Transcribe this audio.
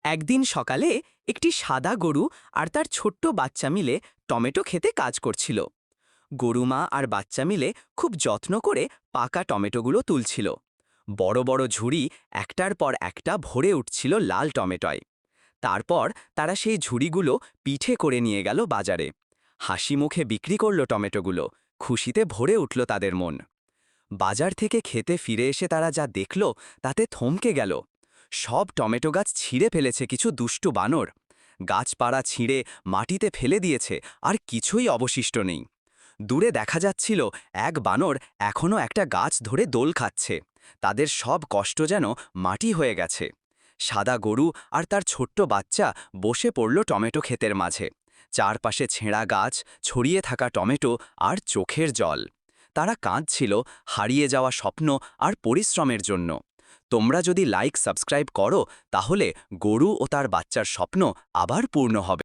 একদিন সকালে একটি সাদা গরু আর তার ছোট্ট বাচ্চা মিলে টমেটো খেতে কাজ করছিল। গরুমা আর বাচ্চা মিলে খুব যত্ন করে পাকা টমেটোগুলো তুলছিল। বড় বড় ঝুড়ি একটার পর একটা ভরে উঠছিল লাল টমেটোয়। তারপর তারা সেই ঝুড়িগুলো পিঠে করে নিয়ে গেল বাজারে। হাসি মুখে বিক্রি করল টমেটোগুলো। খুশিতে ভরে উঠল তাদের মন। বাজার থেকে খেতে ফিরে এসে তারা যা দেখল তাতে থমকে গেল। সব টমেটো গাছ ছিঁড়ে ফেলেছে কিছু দুষ্টু বানর। গাছপাড়া ছিঁড়ে মাটিতে ফেলে দিয়েছে, আর কিছুই অবশিষ্ট নেই। দূরে দেখা যাচ্ছিল এক বানর এখনও একটা গাছ ধরে দোল খাচ্ছে। তাদের সব কষ্ট যেন মাটি হয়ে গেছে। সাদা গরু আর তার ছোট্ট বাচ্চা বসে পড়ল টমেটো ক্ষেতের মাঝে। চারপাশে ছেঁড়া গাছ, ছড়িয়ে থাকা টমেটো আর চোখের জল। তারা কাঁদছিল হারিয়ে যাওয়া স্বপ্ন আর পরিশ্রমের জন্য। তোমরা যদি লাইক সাবস্ক্রাইব করো, তাহলে গরু ও তার বাচ্চার স্বপ্ন আবার পূর্ণ হবে।